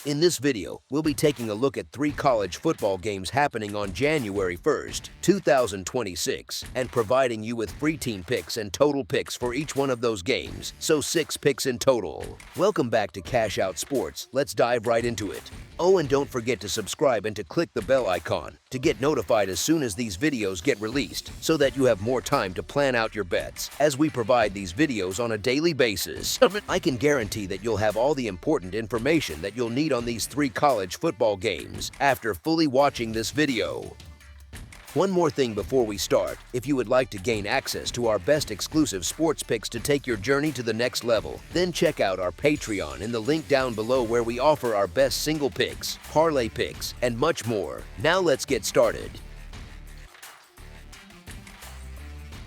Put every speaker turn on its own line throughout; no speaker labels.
In this video, we'll be taking a look at 3 college football games happening on January 1st, 2026, and providing you with free team picks and total picks for each one of those games, so 6 picks in total. Welcome back to Cash Out Sports. Let's dive right into it. Oh, and don't forget to subscribe and to click the bell icon to get notified as soon as these videos get released, so that you have more time to plan out your bets, as we provide these videos on a daily basis. I can guarantee that you'll have all the important information that you'll need on these 3 college football games after fully watching this video. One more thing before we start: if you would like to gain access to our best exclusive sports picks to take your journey to the next level, then check out our Patreon in the link down below, where we offer our best single picks, parlay picks, and much more. Now let's get started.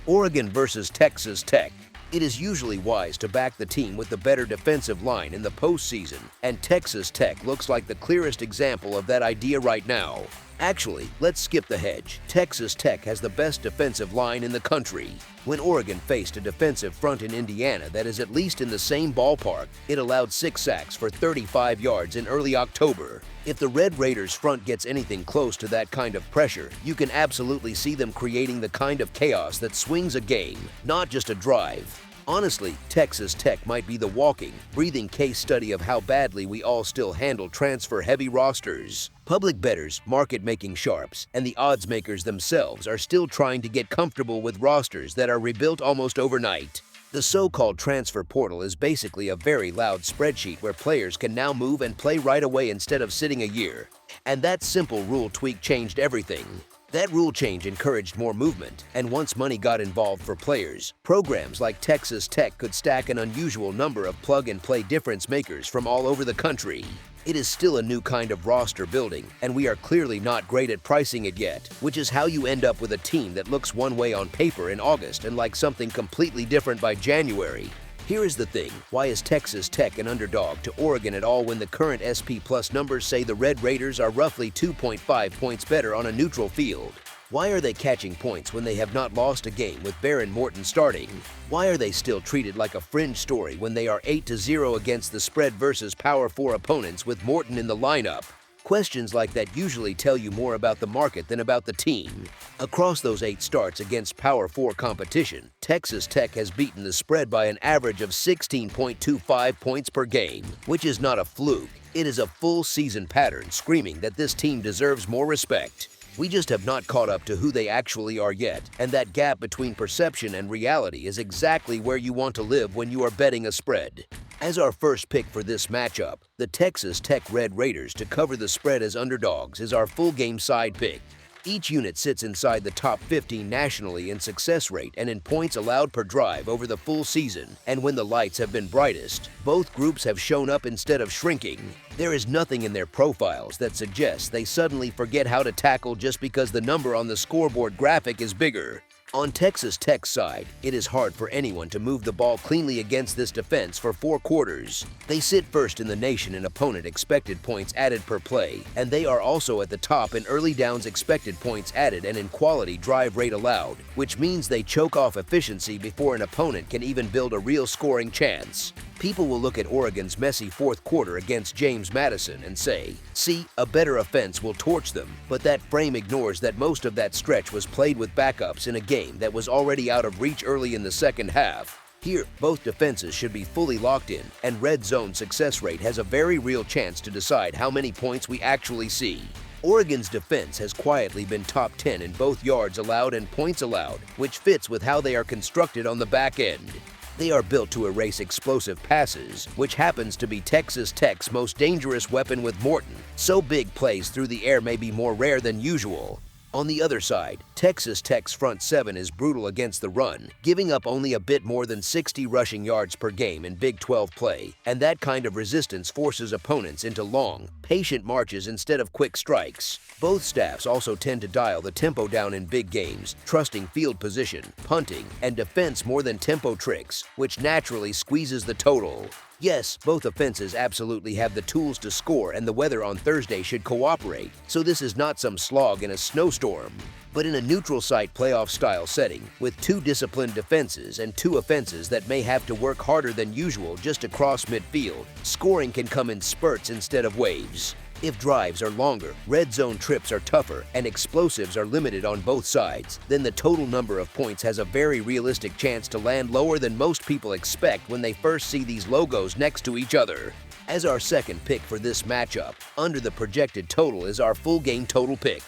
Oregon versus Texas Tech. It is usually wise to back the team with the better defensive line in the postseason, and Texas Tech looks like the clearest example of that idea right now. Actually, let's skip the hedge. Texas Tech has the best defensive line in the country. When Oregon faced a defensive front in Indiana that is at least in the same ballpark, it allowed 6 sacks for 35 yards in early October. If the Red Raiders front gets anything close to that kind of pressure, you can absolutely see them creating the kind of chaos that swings a game, not just a drive. Honestly, Texas Tech might be the walking, breathing case study of how badly we all still handle transfer-heavy rosters. Public bettors, market-making sharps, and the odds makers themselves are still trying to get comfortable with rosters that are rebuilt almost overnight. The so-called transfer portal is basically a very loud spreadsheet where players can now move and play right away instead of sitting a year. And that simple rule tweak changed everything. That rule change encouraged more movement, and once money got involved for players, programs like Texas Tech could stack an unusual number of plug-and-play difference makers from all over the country. It is still a new kind of roster building, and we are clearly not great at pricing it yet, which is how you end up with a team that looks one way on paper in August and like something completely different by January. Here is the thing: why is Texas Tech an underdog to Oregon at all when the current SP Plus numbers say the Red Raiders are roughly 2.5 points better on a neutral field? Why are they catching points when they have not lost a game with Baron Morton starting? Why are they still treated like a fringe story when they are 8-0 against the spread versus Power 4 opponents with Morton in the lineup? Questions like that usually tell you more about the market than about the team. Across those 8 starts against Power 4 competition, Texas Tech has beaten the spread by an average of 16.25 points per game, which is not a fluke. It is a full season pattern screaming that this team deserves more respect. We just have not caught up to who they actually are yet, and that gap between perception and reality is exactly where you want to live when you are betting a spread. As our first pick for this matchup, the Texas Tech Red Raiders to cover the spread as underdogs is our full game side pick. Each unit sits inside the top 15 nationally in success rate and in points allowed per drive over the full season, and when the lights have been brightest, both groups have shown up instead of shrinking. There is nothing in their profiles that suggests they suddenly forget how to tackle just because the number on the scoreboard graphic is bigger. On Texas Tech's side, it is hard for anyone to move the ball cleanly against this defense for 4 quarters. They sit first in the nation in opponent expected points added per play, and they are also at the top in early downs expected points added and in quality drive rate allowed, which means they choke off efficiency before an opponent can even build a real scoring chance. People will look at Oregon's messy 4th quarter against James Madison and say, see, a better offense will torch them, but that frame ignores that most of that stretch was played with backups in a game that was already out of reach early in the second half. Here, both defenses should be fully locked in, and red zone success rate has a very real chance to decide how many points we actually see. Oregon's defense has quietly been top 10 in both yards allowed and points allowed, which fits with how they are constructed on the back end. They are built to erase explosive passes, which happens to be Texas Tech's most dangerous weapon with Morton, so big plays through the air may be more rare than usual. On the other side, Texas Tech's front 7 is brutal against the run, giving up only a bit more than 60 rushing yards per game in Big 12 play, and that kind of resistance forces opponents into long, patient marches instead of quick strikes. Both staffs also tend to dial the tempo down in big games, trusting field position, punting, and defense more than tempo tricks, which naturally squeezes the total. Yes, both offenses absolutely have the tools to score, and the weather on Thursday should cooperate, so this is not some slog in a snowstorm. But in a neutral site playoff-style setting, with two disciplined defenses and two offenses that may have to work harder than usual just to cross midfield, scoring can come in spurts instead of waves. If drives are longer, red zone trips are tougher, and explosives are limited on both sides, then the total number of points has a very realistic chance to land lower than most people expect when they first see these logos next to each other. As our second pick for this matchup, under the projected total is our full game total pick.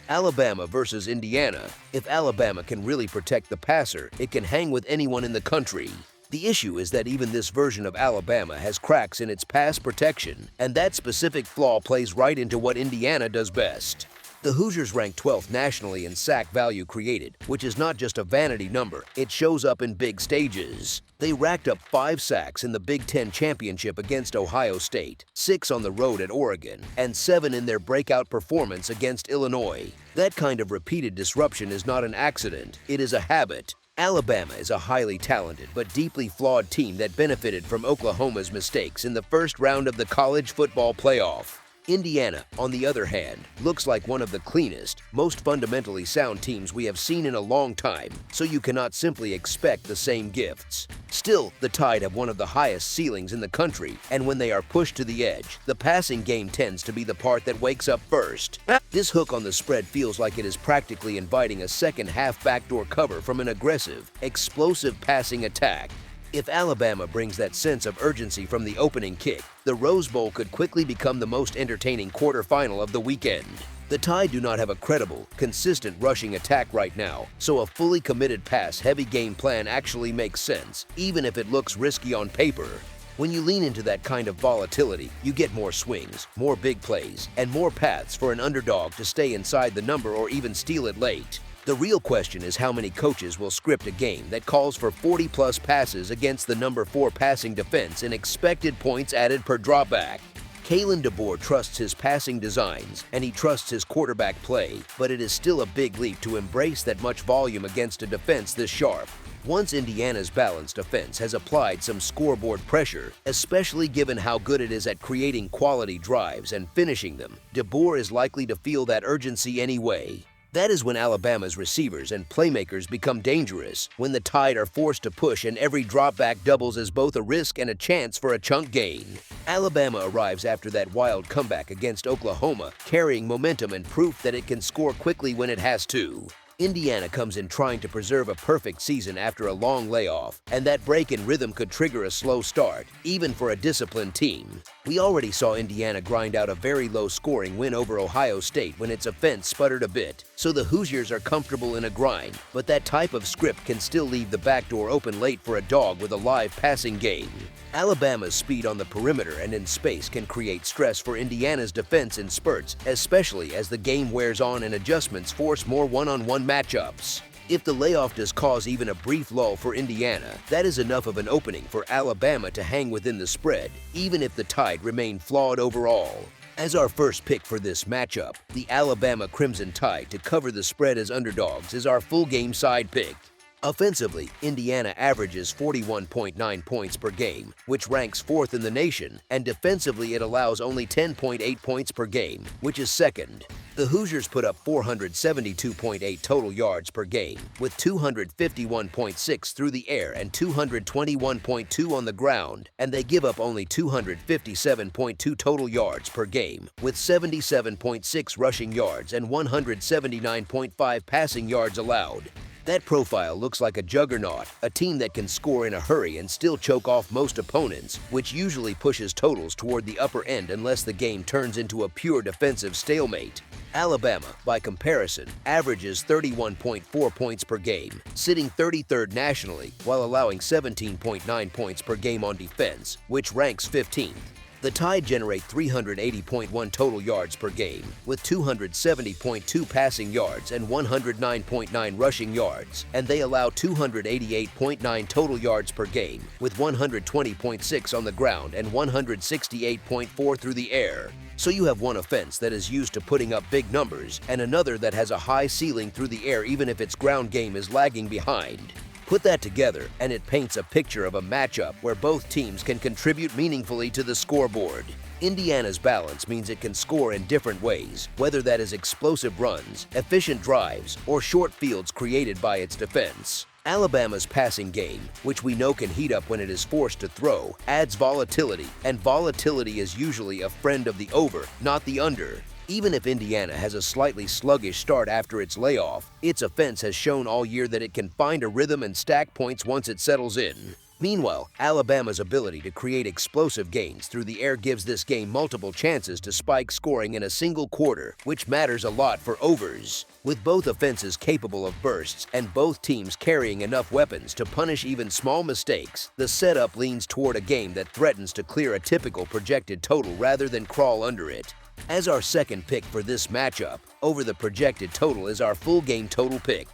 Alabama versus Indiana. If Alabama can really protect the passer, it can hang with anyone in the country. The issue is that even this version of Alabama has cracks in its pass protection, and that specific flaw plays right into what Indiana does best. The Hoosiers rank 12th nationally in sack value created, which is not just a vanity number, it shows up in big stages. They racked up 5 sacks in the Big Ten championship against Ohio State, 6 on the road at Oregon, and 7 in their breakout performance against Illinois. That kind of repeated disruption is not an accident, it is a habit. Alabama is a highly talented but deeply flawed team that benefited from Oklahoma's mistakes in the first round of the college football playoff. Indiana, on the other hand, looks like one of the cleanest, most fundamentally sound teams we have seen in a long time, so you cannot simply expect the same gifts. Still, the Tide have one of the highest ceilings in the country, and when they are pushed to the edge, the passing game tends to be the part that wakes up first. This hook on the spread feels like it is practically inviting a second-half backdoor cover from an aggressive, explosive passing attack. If Alabama brings that sense of urgency from the opening kick, the Rose Bowl could quickly become the most entertaining quarterfinal of the weekend. The Tide do not have a credible, consistent rushing attack right now, so a fully committed pass-heavy game plan actually makes sense, even if it looks risky on paper. When you lean into that kind of volatility, you get more swings, more big plays, and more paths for an underdog to stay inside the number or even steal it late. The real question is how many coaches will script a game that calls for 40-plus passes against the number 4 passing defense and expected points added per dropback. Kalen DeBoer trusts his passing designs, and he trusts his quarterback play, but it is still a big leap to embrace that much volume against a defense this sharp. Once Indiana's balanced offense has applied some scoreboard pressure, especially given how good it is at creating quality drives and finishing them, DeBoer is likely to feel that urgency anyway. That is when Alabama's receivers and playmakers become dangerous, when the Tide are forced to push and every dropback doubles as both a risk and a chance for a chunk gain. Alabama arrives after that wild comeback against Oklahoma, carrying momentum and proof that it can score quickly when it has to. Indiana comes in trying to preserve a perfect season after a long layoff, and that break in rhythm could trigger a slow start, even for a disciplined team. We already saw Indiana grind out a very low-scoring win over Ohio State when its offense sputtered a bit, so the Hoosiers are comfortable in a grind, but that type of script can still leave the back door open late for a dog with a live passing game. Alabama's speed on the perimeter and in space can create stress for Indiana's defense in spurts, especially as the game wears on and adjustments force more one-on-one matchups. If the layoff does cause even a brief lull for Indiana, that is enough of an opening for Alabama to hang within the spread, even if the Tide remain flawed overall. As our first pick for this matchup, the Alabama Crimson Tide to cover the spread as underdogs is our full game side pick. Offensively, Indiana averages 41.9 points per game, which ranks 4th in the nation, and defensively it allows only 10.8 points per game, which is 2nd. The Hoosiers put up 472.8 total yards per game, with 251.6 through the air and 221.2 on the ground, and they give up only 257.2 total yards per game, with 77.6 rushing yards and 179.5 passing yards allowed. That profile looks like a juggernaut, a team that can score in a hurry and still choke off most opponents, which usually pushes totals toward the upper end unless the game turns into a pure defensive stalemate. Alabama, by comparison, averages 31.4 points per game, sitting 33rd nationally while allowing 17.9 points per game on defense, which ranks 15th. The Tide generate 380.1 total yards per game, with 270.2 passing yards and 109.9 rushing yards, and they allow 288.9 total yards per game, with 120.6 on the ground and 168.4 through the air. So you have one offense that is used to putting up big numbers, and another that has a high ceiling through the air even if its ground game is lagging behind. Put that together, and it paints a picture of a matchup where both teams can contribute meaningfully to the scoreboard. Indiana's balance means it can score in different ways, whether that is explosive runs, efficient drives, or short fields created by its defense. Alabama's passing game, which we know can heat up when it is forced to throw, adds volatility, and volatility is usually a friend of the over, not the under. Even if Indiana has a slightly sluggish start after its layoff, its offense has shown all year that it can find a rhythm and stack points once it settles in. Meanwhile, Alabama's ability to create explosive gains through the air gives this game multiple chances to spike scoring in a single quarter, which matters a lot for overs. With both offenses capable of bursts and both teams carrying enough weapons to punish even small mistakes, the setup leans toward a game that threatens to clear a typical projected total rather than crawl under it. As our second pick for this matchup, over the projected total is our full game total pick.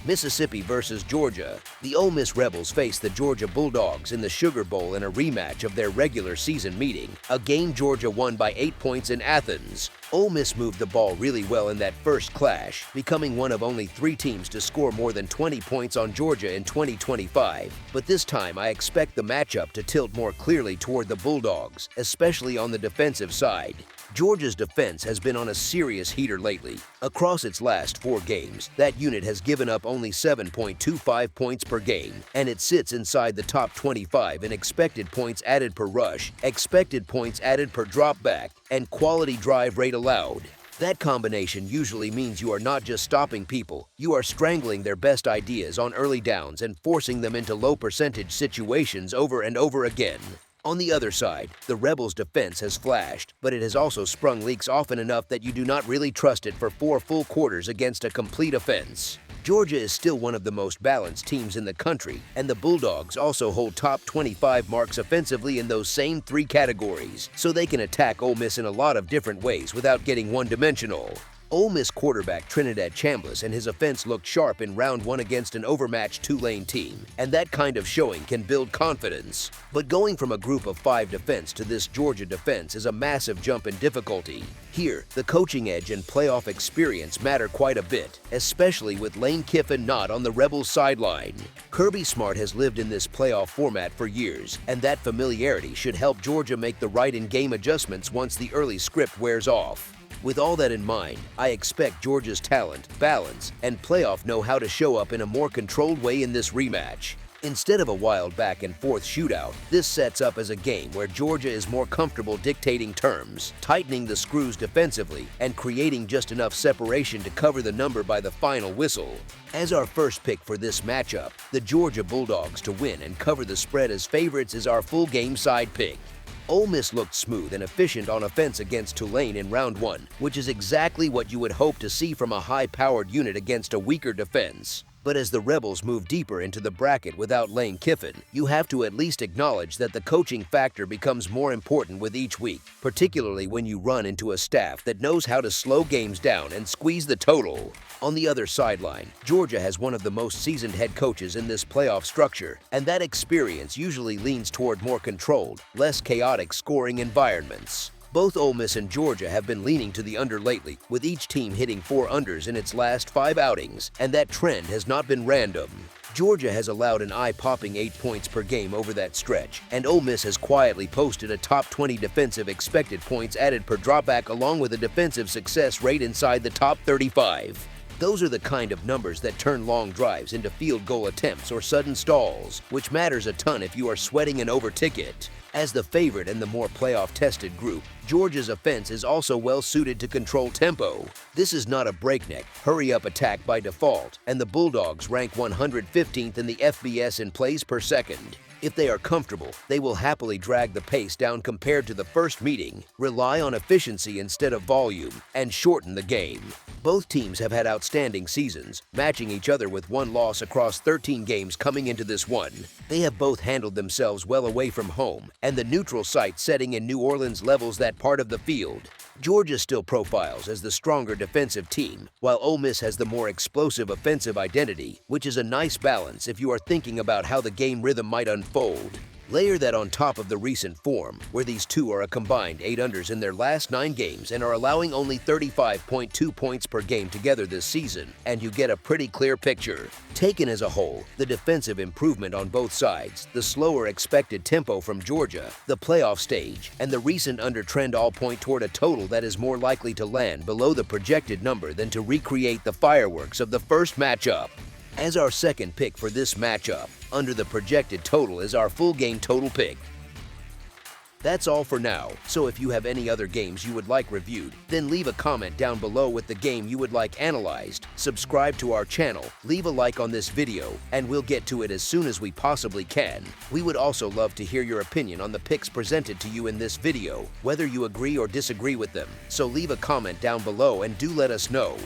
Mississippi versus Georgia. The Ole Miss Rebels face the Georgia Bulldogs in the Sugar Bowl in a rematch of their regular season meeting, a game Georgia won by 8 points in Athens. Ole Miss moved the ball really well in that first clash, becoming one of only 3 teams to score more than 20 points on Georgia in 2025. But this time, I expect the matchup to tilt more clearly toward the Bulldogs, especially on the defensive side. Georgia's defense has been on a serious heater lately. Across its last 4 games, that unit has given up only 7.25 points per game, and it sits inside the top 25 in expected points added per rush, expected points added per dropback, and quality drive rate allowed. That combination usually means you are not just stopping people, you are strangling their best ideas on early downs and forcing them into low percentage situations over and over again. On the other side, the Rebels' defense has flashed, but it has also sprung leaks often enough that you do not really trust it for 4 full quarters against a complete offense. Georgia is still one of the most balanced teams in the country, and the Bulldogs also hold top 25 marks offensively in those same 3 categories, so they can attack Ole Miss in a lot of different ways without getting one-dimensional. Ole Miss quarterback Trinidad Chambliss and his offense looked sharp in round 1 against an overmatched Tulane team, and that kind of showing can build confidence. But going from a group of 5 defense to this Georgia defense is a massive jump in difficulty. Here, the coaching edge and playoff experience matter quite a bit, especially with Lane Kiffin not on the Rebels sideline. Kirby Smart has lived in this playoff format for years, and that familiarity should help Georgia make the right in-game adjustments once the early script wears off. With all that in mind, I expect Georgia's talent, balance, and playoff know-how to show up in a more controlled way in this rematch. Instead of a wild back-and-forth shootout, this sets up as a game where Georgia is more comfortable dictating terms, tightening the screws defensively, and creating just enough separation to cover the number by the final whistle. As our first pick for this matchup, the Georgia Bulldogs to win and cover the spread as favorites is our full game side pick. Ole Miss looked smooth and efficient on offense against Tulane in round 1, which is exactly what you would hope to see from a high-powered unit against a weaker defense. But as the Rebels move deeper into the bracket without Lane Kiffin, you have to at least acknowledge that the coaching factor becomes more important with each week, particularly when you run into a staff that knows how to slow games down and squeeze the total. On the other sideline, Georgia has one of the most seasoned head coaches in this playoff structure, and that experience usually leans toward more controlled, less chaotic scoring environments. Both Ole Miss and Georgia have been leaning to the under lately, with each team hitting 4 unders in its last 5 outings, and that trend has not been random. Georgia has allowed an eye-popping 8 points per game over that stretch, and Ole Miss has quietly posted a top 20 defensive expected points added per dropback along with a defensive success rate inside the top 35. Those are the kind of numbers that turn long drives into field goal attempts or sudden stalls, which matters a ton if you are sweating an over ticket. As the favorite and the more playoff-tested group, Georgia's offense is also well-suited to control tempo. This is not a breakneck, hurry-up attack by default, and the Bulldogs rank 115th in the FBS in plays per second. If they are comfortable, they will happily drag the pace down compared to the first meeting, rely on efficiency instead of volume, and shorten the game. Both teams have had outstanding seasons, matching each other with one loss across 13 games coming into this one. They have both handled themselves well away from home, and the neutral site setting in New Orleans levels that part of the field. Georgia still profiles as the stronger defensive team, while Ole Miss has the more explosive offensive identity, which is a nice balance if you are thinking about how the game rhythm might unfold. Layer that on top of the recent form, where these two are a combined 8 unders in their last 9 games and are allowing only 35.2 points per game together this season, and you get a pretty clear picture. Taken as a whole, the defensive improvement on both sides, the slower expected tempo from Georgia, the playoff stage, and the recent under-trend all point toward a total that is more likely to land below the projected number than to recreate the fireworks of the first matchup. As our second pick for this matchup, under the projected total is our full game total pick. That's all for now, so if you have any other games you would like reviewed, then leave a comment down below with the game you would like analyzed, subscribe to our channel, leave a like on this video, and we'll get to it as soon as we possibly can. We would also love to hear your opinion on the picks presented to you in this video, whether you agree or disagree with them, so leave a comment down below and do let us know.